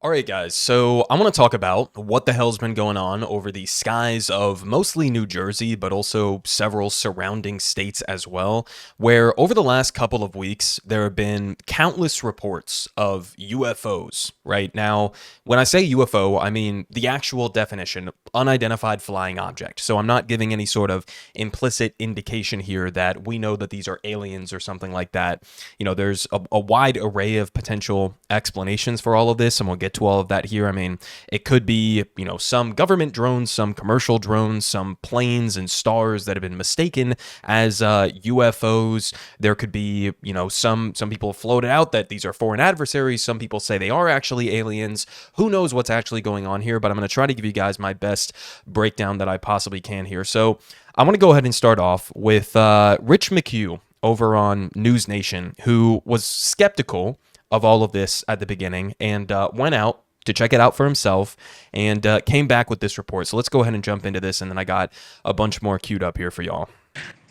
All right, guys, so I want to talk about what the hell's been going on over the skies of mostly New Jersey, but also several surrounding states as well, where over the last couple of weeks, there have been countless reports of UFOs. Right now, when I say UFO, I mean the actual definition, unidentified flying object. So I'm not giving any sort of implicit indication here that we know that these are aliens or something like that. You know, there's a wide array of potential explanations for all of this, and we'll get to all of that here. I mean, it could be, some government drones, some commercial drones, some planes and stars that have been mistaken as UFOs. There could be, some people floated out that these are foreign adversaries. Some people say they are actually aliens. Who knows what's actually going on here, but I'm going to try to give you guys my best breakdown that I possibly can here. So I want to go ahead and start off with Rich McHugh over on News Nation, who was skeptical of all of this at the beginning and went out to check it out for himself and came back with this report. So let's go ahead and jump into this, and then I got a bunch more queued up here for y'all.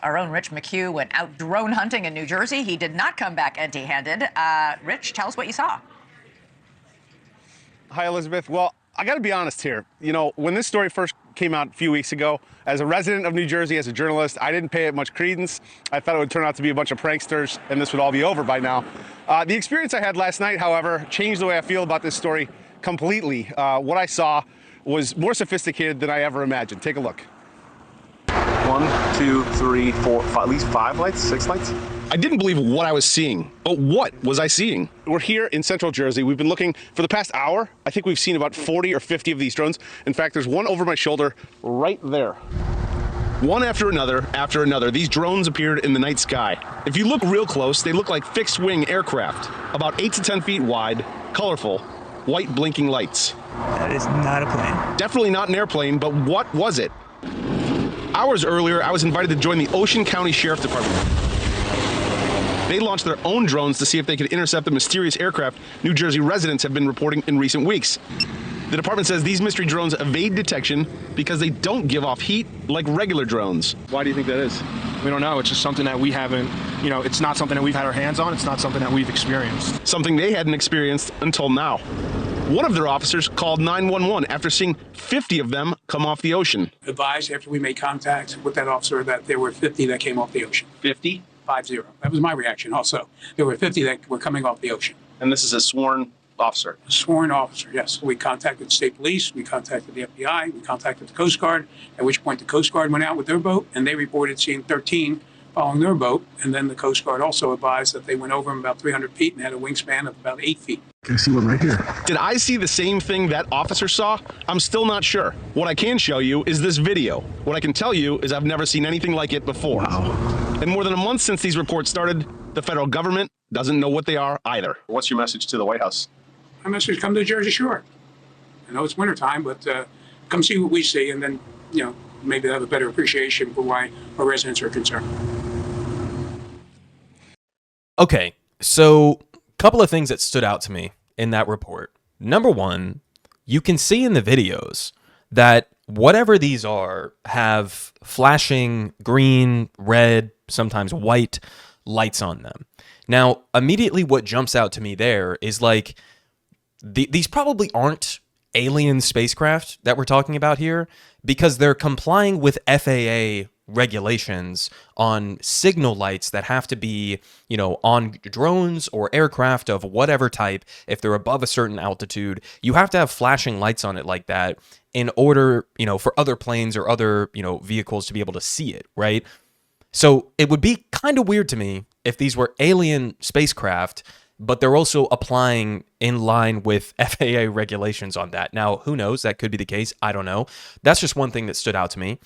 Our own Rich McHugh went out drone hunting in New Jersey. He did not come back empty-handed. Rich, tell us what you saw. Hi, Elizabeth. Well, I got to be honest here. When this story first came out a few weeks ago, as a resident of New Jersey, as a journalist, I didn't pay it much credence. I thought it would turn out to be a bunch of pranksters and this would all be over by now. The experience I had last night, however, changed the way I feel about this story completely. What I saw was more sophisticated than I ever imagined. Take a look. 1, 2, 3, 4, 5, at least 5 lights, 6 lights. I didn't believe what I was seeing. But what was I seeing? We're here in central Jersey. We've been looking for the past hour. I think we've seen about 40 or 50 of these drones. In fact, there's one over my shoulder right there. One after another, these drones appeared in the night sky. If you look real close, they look like fixed-wing aircraft, about 8 to 10 feet wide, colorful, white blinking lights. That is not a plane. Definitely not an airplane, but what was it? Hours earlier, I was invited to join the Ocean County Sheriff Department. They launched their own drones to see if they could intercept the mysterious aircraft New Jersey residents have been reporting in recent weeks. The department says these mystery drones evade detection because they don't give off heat like regular drones. Why do you think that is? We don't know. It's just something that we haven't, it's not something that we've had our hands on. It's not something that we've experienced. Something they hadn't experienced until now. One of their officers called 911 after seeing 50 of them come off the ocean. Advised after we made contact with that officer that there were 50 that came off the ocean. 50? 50. That was my reaction also. There were 50 that were coming off the ocean. And this is a sworn officer? A sworn officer, yes. We contacted the state police, we contacted the FBI, we contacted the Coast Guard, at which point the Coast Guard went out with their boat, and they reported seeing 13 following their boat. And then the Coast Guard also advised that they went over them about 300 feet and had a wingspan of about 8 feet. I see one right here. Did I see the same thing that officer saw? I'm still not sure. What I can show you is this video. What I can tell you is I've never seen anything like it before. Wow. In more than a month since these reports started, the federal government doesn't know what they are either. What's your message to the White House? My message: come to the Jersey Shore. I know it's wintertime, but come see what we see, and then, maybe have a better appreciation for why our residents are concerned. Okay, so a couple of things that stood out to me in that report. Number one, you can see in the videos that whatever these are have flashing green, red, sometimes white lights on them. Now, immediately what jumps out to me there is like, these probably aren't alien spacecraft that we're talking about here, because they're complying with FAA regulations on signal lights that have to be, on drones or aircraft of whatever type. If they're above a certain altitude, you have to have flashing lights on it like that in order, for other planes or other, vehicles to be able to see it, right? So it would be kind of weird to me if these were alien spacecraft, but they're also applying in line with FAA regulations on that. Now, who knows? That could be the case. I don't know. That's just one thing that stood out to me.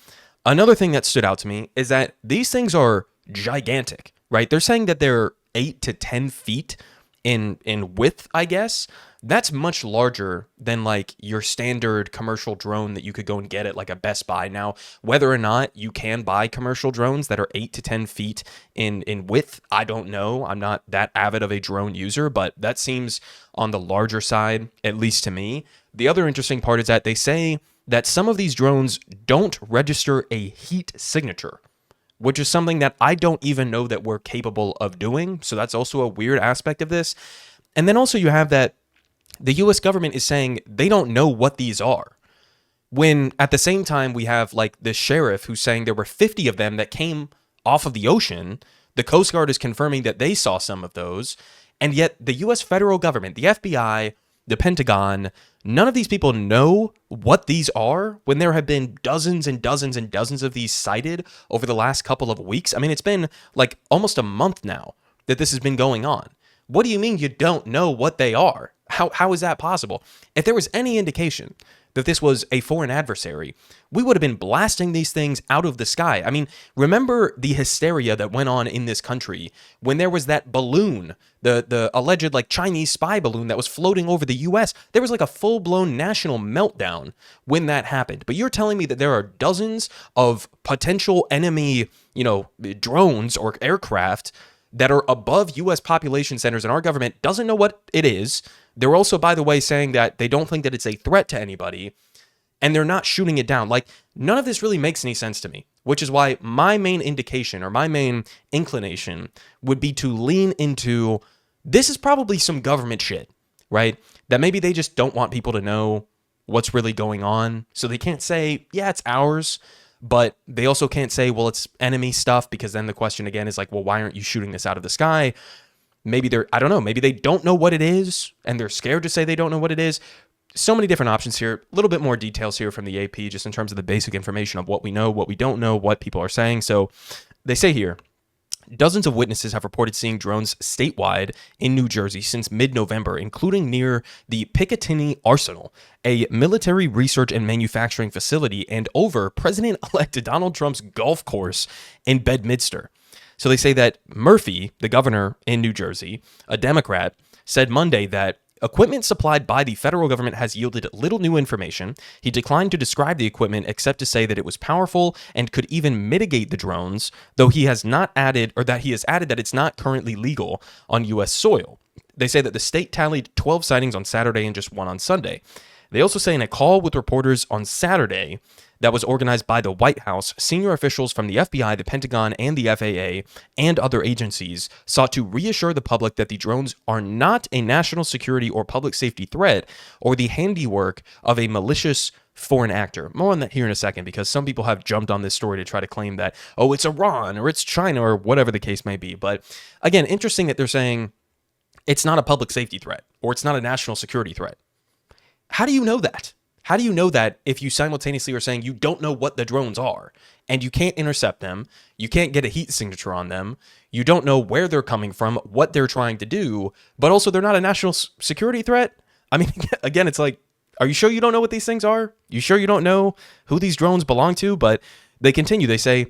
Another thing that stood out to me is that these things are gigantic, right? They're saying that they're 8 to 10 feet in width, I guess. That's much larger than like your standard commercial drone that you could go and get at like a Best Buy. Now, whether or not you can buy commercial drones that are 8 to 10 feet in width, I don't know. I'm not that avid of a drone user, but that seems on the larger side, at least to me. The other interesting part is that they say that some of these drones don't register a heat signature, which is something that I don't even know that we're capable of doing. So that's also a weird aspect of this. And then also you have that the U.S. government is saying they don't know what these are. When at the same time we have like the sheriff who's saying there were 50 of them that came off of the ocean. The Coast Guard is confirming that they saw some of those. And yet the U.S. federal government, the FBI, the Pentagon, none of these people know what these are when there have been dozens and dozens and dozens of these cited over the last couple of weeks. I mean, it's been like almost a month now that this has been going on. What do you mean you don't know what they are? How is that possible? If there was any indication that this was a foreign adversary, we would have been blasting these things out of the sky. I mean, remember the hysteria that went on in this country when there was that balloon, the alleged like Chinese spy balloon that was floating over the U.S. There was like a full-blown national meltdown when that happened. But you're telling me that there are dozens of potential enemy, drones or aircraft that are above U.S. population centers, and our government doesn't know what it is. They're also, by the way, saying that they don't think that it's a threat to anybody, and they're not shooting it down. Like, none of this really makes any sense to me, which is why my main indication or my main inclination would be to lean into this is probably some government shit, right? That maybe they just don't want people to know what's really going on, so they can't say, yeah, it's ours. But they also can't say, well, it's enemy stuff, because then the question again is like, well, why aren't you shooting this out of the sky? Maybe I don't know, maybe they don't know what it is and they're scared to say they don't know what it is. So many different options here. A little bit more details here from the AP, just in terms of the basic information of what we know, what we don't know, what people are saying. So they say here, dozens of witnesses have reported seeing drones statewide in New Jersey since mid-November, including near the Picatinny Arsenal, a military research and manufacturing facility, and over President-elect Donald Trump's golf course in Bedminster. So they say that Murphy, the governor in New Jersey, a Democrat, said Monday that equipment supplied by the federal government has yielded little new information. He declined to describe the equipment except to say that it was powerful and could even mitigate the drones, though he has added that it's not currently legal on U.S. soil. They say that the state tallied 12 sightings on Saturday and just one on Sunday. They also say in a call with reporters on Saturday that was organized by the White House, senior officials from the FBI, the Pentagon, and the FAA, and other agencies sought to reassure the public that the drones are not a national security or public safety threat or the handiwork of a malicious foreign actor. More on that here in a second, because some people have jumped on this story to try to claim that, oh, it's Iran or it's China or whatever the case may be. But again, interesting that they're saying it's not a public safety threat or it's not a national security threat. How do you know that? How do you know that if you simultaneously are saying you don't know what the drones are and you can't intercept them, you can't get a heat signature on them, you don't know where they're coming from, what they're trying to do, but also they're not a national security threat? I mean, again, it's like, are you sure you don't know what these things are? You sure you don't know who these drones belong to? But they continue. They say,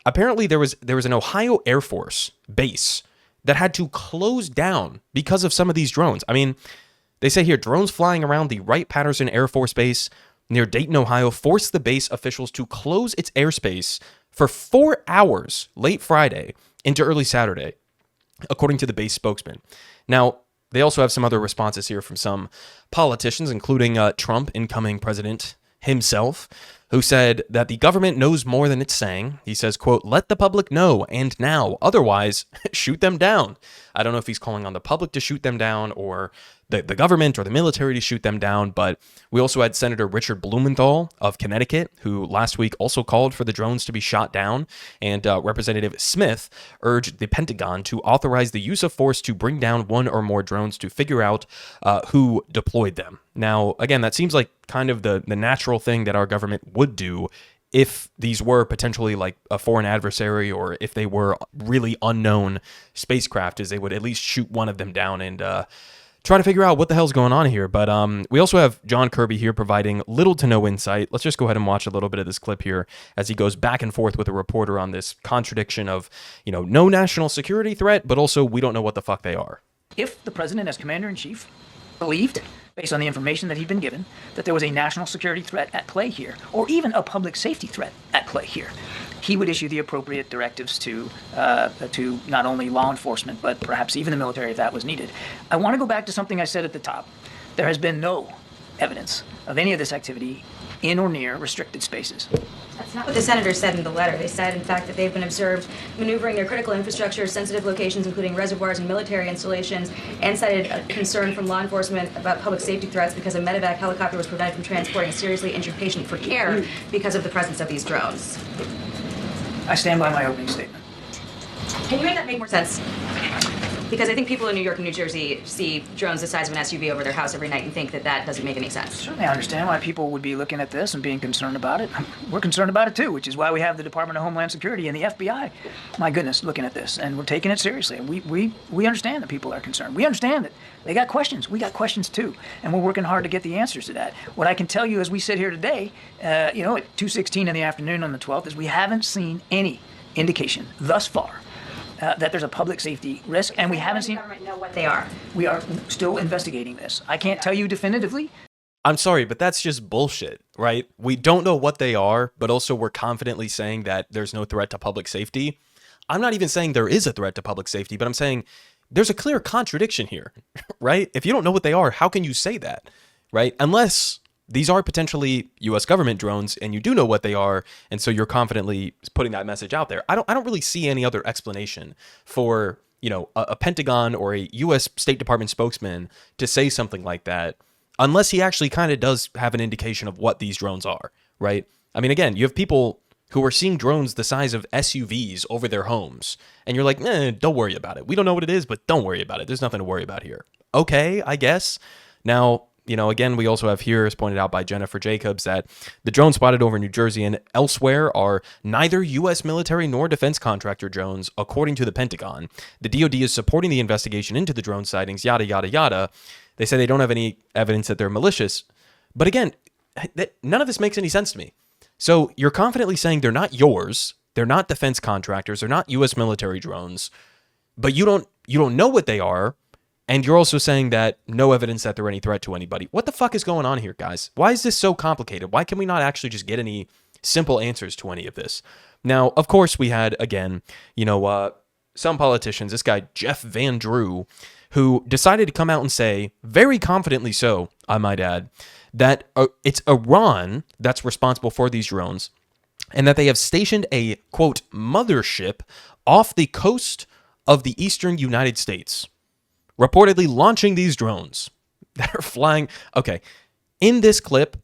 apparently there was an Ohio Air Force base that had to close down because of some of these drones. I mean, they say here, drones flying around the Wright-Patterson Air Force Base near Dayton, Ohio, forced the base officials to close its airspace for 4 hours late Friday into early Saturday, according to the base spokesman. Now, they also have some other responses here from some politicians, including Trump, incoming president himself, who said that the government knows more than it's saying. He says, quote, let the public know, and now, otherwise, shoot them down. I don't know if he's calling on the public to shoot them down or the government or the military to shoot them down, but we also had Senator Richard Blumenthal of Connecticut, who last week also called for the drones to be shot down, and Representative Smith urged the Pentagon to authorize the use of force to bring down one or more drones to figure out who deployed them. Now, again, that seems like kind of the natural thing that our government would do if these were potentially like a foreign adversary, or if they were really unknown spacecraft, is they would at least shoot one of them down and try to figure out what the hell's going on here. But we also have John Kirby here providing little to no insight. Let's just go ahead and watch a little bit of this clip here as he goes back and forth with a reporter on this contradiction of, no national security threat, but also we don't know what the fuck they are. If the president as commander-in-chief believed, based on the information that he'd been given, that there was a national security threat at play here, or even a public safety threat at play here, he would issue the appropriate directives to not only law enforcement, but perhaps even the military if that was needed. I want to go back to something I said at the top. There has been no evidence of any of this activity in or near restricted spaces. That's not what the senators said in the letter. They said, in fact, that they've been observed maneuvering their critical infrastructure, sensitive locations, including reservoirs and military installations, and cited a concern from law enforcement about public safety threats because a medevac helicopter was prevented from transporting a seriously injured patient for care because of the presence of these drones. I stand by my opening statement. Can you make that make more sense? Because I think people in New York and New Jersey see drones the size of an SUV over their house every night and think that that doesn't make any sense. Certainly I understand why people would be looking at this and being concerned about it. We're concerned about it too, which is why we have the Department of Homeland Security and the FBI, my goodness, looking at this. And we're taking it seriously. And we understand that people are concerned. We understand that they got questions. We got questions too. And we're working hard to get the answers to that. What I can tell you as we sit here today, at 2:16 in the afternoon on the 12th, is we haven't seen any indication thus far that there's a public safety risk, and we haven't seen. Government know what they are. We are still investigating this. I can't tell you definitively. I'm sorry, but that's just bullshit, right? We don't know what they are, but also we're confidently saying that there's no threat to public safety. I'm not even saying there is a threat to public safety, but I'm saying there's a clear contradiction here, right? If you don't know what they are, how can you say that, right? Unless these are potentially U.S. government drones, and you do know what they are, and so you're confidently putting that message out there. I don't really see any other explanation for a Pentagon or a U.S. State Department spokesman to say something like that, unless he actually kind of does have an indication of what these drones are, right? I mean, again, you have people who are seeing drones the size of SUVs over their homes, and you're like, don't worry about it. We don't know what it is, but don't worry about it. There's nothing to worry about here. Okay, I guess. Now, again, we also have here, as pointed out by Jennifer Jacobs, that the drones spotted over New Jersey and elsewhere are neither U.S. military nor defense contractor drones, according to the Pentagon. The DoD is supporting the investigation into the drone sightings, yada, yada, yada. They say they don't have any evidence that they're malicious. But again, none of this makes any sense to me. So you're confidently saying they're not yours, they're not defense contractors, they're not U.S. military drones, but you don't know what they are. And you're also saying that no evidence that they're any threat to anybody. What the fuck is going on here, guys? Why is this so complicated? Why can we not actually just get any simple answers to any of this? Now, of course, we had, again, some politicians, this guy, Jeff Van Drew, who decided to come out and say, very confidently so, I might add, that it's Iran that's responsible for these drones, and that they have stationed a, quote, mothership off the coast of the eastern United States, reportedly launching these drones that are flying. Okay, in this clip,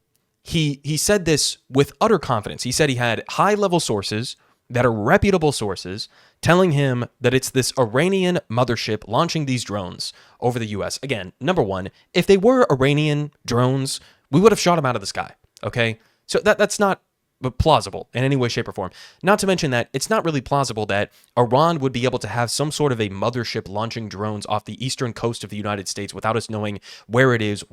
he said this with utter confidence. He said he had high-level sources that are reputable sources telling him that it's this Iranian mothership launching these drones over the U.S. Again, number one, if they were Iranian drones, we would have shot them out of the sky, okay? So that's not plausible in any way, shape, or form. Not to mention that it's not really plausible that Iran would be able to have some sort of a mothership launching drones off the eastern coast of the United States without us knowing where it is,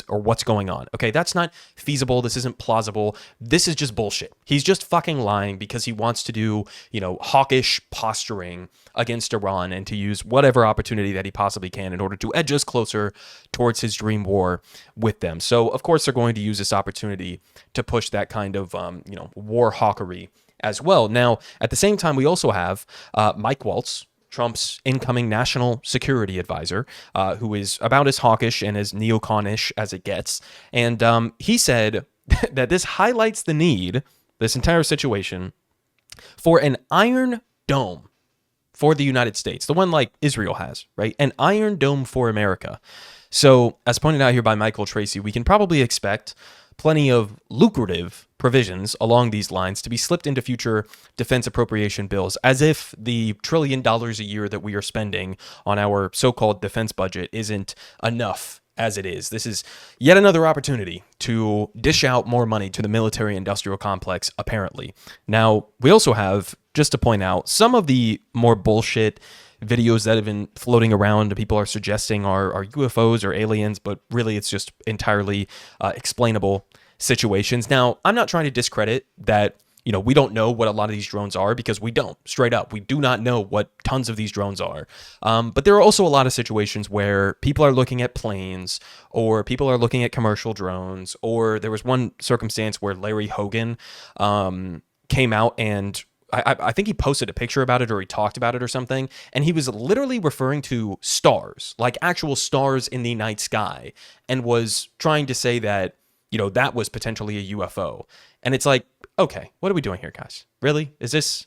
or what's going on. Okay, that's not feasible. This isn't plausible. This is just bullshit. He's just fucking lying because he wants to do, hawkish posturing against Iran and to use whatever opportunity that he possibly can in order to edge us closer towards his dream war with them. So, of course, they're going to use this opportunity to push that kind of war hawkery as well. Now, at the same time, we also have Mike Waltz, Trump's incoming national security advisor, who is about as hawkish and as neoconish as it gets. And he said that this highlights the need, this entire situation, for an Iron Dome for the United States, the one like Israel has, right? An Iron Dome for America. So, as pointed out here by Michael Tracy, we can probably expect plenty of lucrative provisions along these lines to be slipped into future defense appropriation bills, as if the $1 trillion a year that we are spending on our so-called defense budget isn't enough as it is. This is yet another opportunity to dish out more money to the military-industrial complex, apparently. Now, we also have, just to point out, some of the more bullshit videos that have been floating around, people are suggesting are UFOs or aliens, but really it's just entirely explainable situations. Now, I'm not trying to discredit that, we don't know what a lot of these drones are, because we don't, straight up. We do not know what tons of these drones are. But there are also a lot of situations where people are looking at planes, or people are looking at commercial drones, or there was one circumstance where Larry Hogan came out and I think he posted a picture about it, or he talked about it or something, and he was literally referring to stars, like actual stars in the night sky, and was trying to say that, that was potentially a UFO. And it's like, okay, what are we doing here, guys? Really? Is this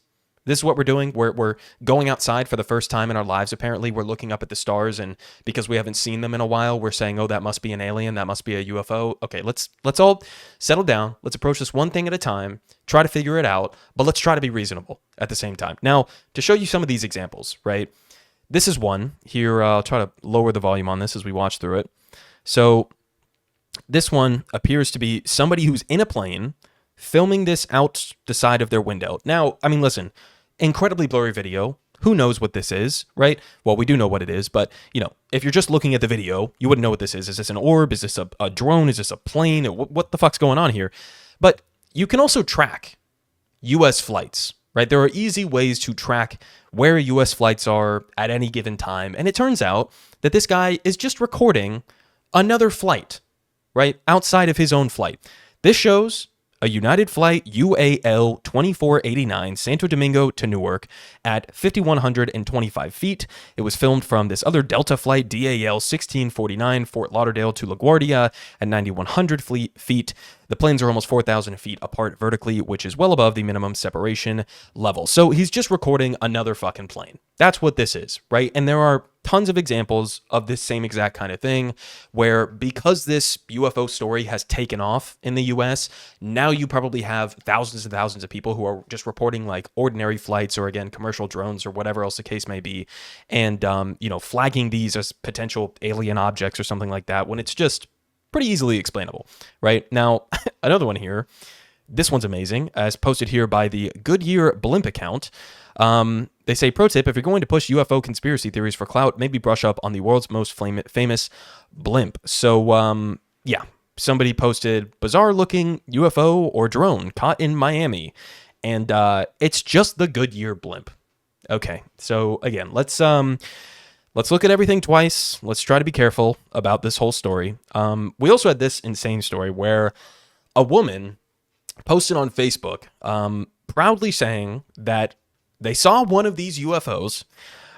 what we're doing? We're going outside for the first time in our lives, apparently. We're looking up at the stars, and because we haven't seen them in a while, we're saying, oh, that must be an alien, that must be a UFO. Okay, let's all settle down. Let's approach this one thing at a time, try to figure it out, but let's try to be reasonable at the same time. Now, to show you some of these examples, right? This is one. Here, I'll try to lower the volume on this as we watch through it. So this one appears to be somebody who's in a plane filming this out the side of their window. Now, I mean, listen, incredibly blurry video. Who knows what this is, right? Well, we do know what it is, but, if you're just looking at the video, you wouldn't know what this is. Is this an orb? Is this a drone? Is this a plane? What the fuck's going on here? But you can also track U.S. flights, right? There are easy ways to track where U.S. flights are at any given time. And it turns out that this guy is just recording another flight, right? Outside of his own flight. This shows a United flight UAL 2489 Santo Domingo to Newark at 5,125 feet. It was filmed from this other Delta flight DAL 1649 Fort Lauderdale to LaGuardia at 9,100 feet. The planes are almost 4,000 feet apart vertically, which is well above the minimum separation level. So he's just recording another fucking plane. That's what this is, right? And there are tons of examples of this same exact kind of thing where, because this UFO story has taken off in the US, now you probably have thousands and thousands of people who are just reporting like ordinary flights or, again, commercial drones or whatever else the case may be, and flagging these as potential alien objects or something like that, when it's just pretty easily explainable, right? Now, another one here. This one's amazing, as posted here by the Goodyear Blimp account. They say, pro tip, if you're going to push UFO conspiracy theories for clout, maybe brush up on the world's most famous blimp. So, somebody posted bizarre-looking UFO or drone caught in Miami, and it's just the Goodyear Blimp. Okay, so again, let's look at everything twice. Let's try to be careful about this whole story. We also had this insane story where a woman posted on Facebook proudly saying that they saw one of these UFOs.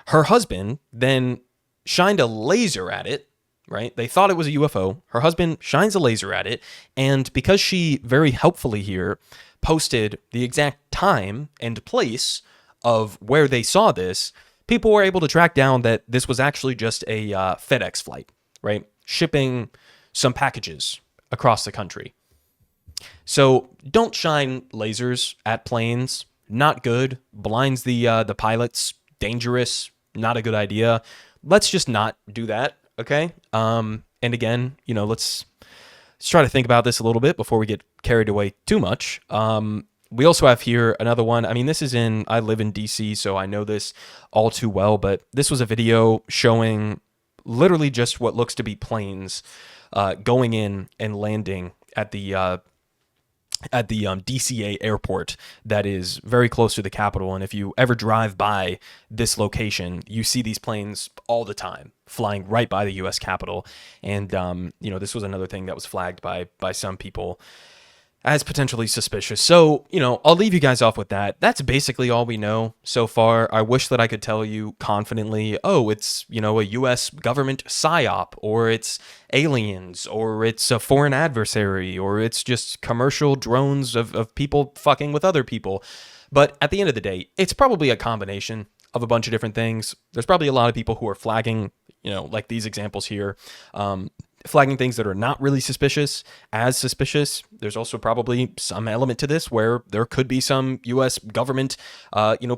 Her husband then shined a laser at it, right? They thought it was a UFO. Her husband shines a laser at it, and because she very helpfully here posted the exact time and place of where they saw this, people were able to track down that this was actually just a FedEx flight, right? Shipping some packages across the country. So don't shine lasers at planes. Not good. Blinds the pilots. Dangerous. Not a good idea. Let's just not do that, okay? And again, let's try to think about this a little bit before we get carried away too much. We also have here another one. I mean, I live in DC, so I know this all too well, but this was a video showing literally just what looks to be planes going in and landing at the DCA airport that is very close to the Capitol. And if you ever drive by this location, you see these planes all the time flying right by the U.S. Capitol. And, this was another thing that was flagged by some people as potentially suspicious. So, I'll leave you guys off with that. That's basically all we know so far. I wish that I could tell you confidently, oh, it's, a U.S. government psyop, or it's aliens, or it's a foreign adversary, or it's just commercial drones of people fucking with other people. But at the end of the day, it's probably a combination of a bunch of different things. There's probably a lot of people who are flagging, like these examples here, flagging things that are not really suspicious as suspicious. There's also probably some element to this where there could be some U.S. government,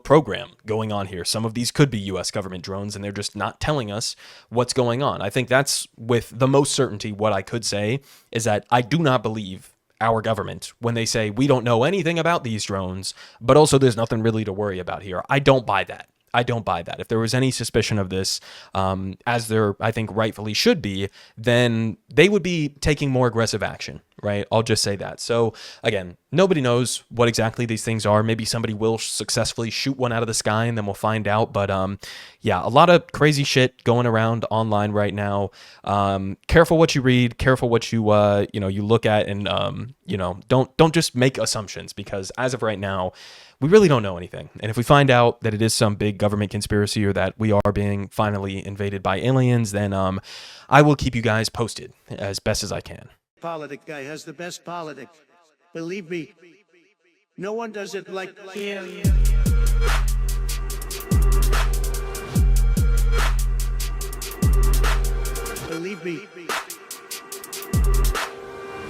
program going on here. Some of these could be U.S. government drones, and they're just not telling us what's going on. I think that's, with the most certainty, what I could say is that I do not believe our government when they say we don't know anything about these drones, but also there's nothing really to worry about here. I don't buy that. If there was any suspicion of this, as there, I think, rightfully should be, then they would be taking more aggressive action, right? I'll just say that. So, again, nobody knows what exactly these things are. Maybe somebody will successfully shoot one out of the sky, and then we'll find out. But, a lot of crazy shit going around online right now. Careful what you read. Careful what you, you look at, and, don't just make assumptions, because as of right now, we really don't know anything. And if we find out that it is some big government conspiracy, or that we are being finally invaded by aliens, then I will keep you guys posted as best as I can. Politic guy has the best politic. Believe me, no one does it like him. Believe me,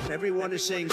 everyone is saying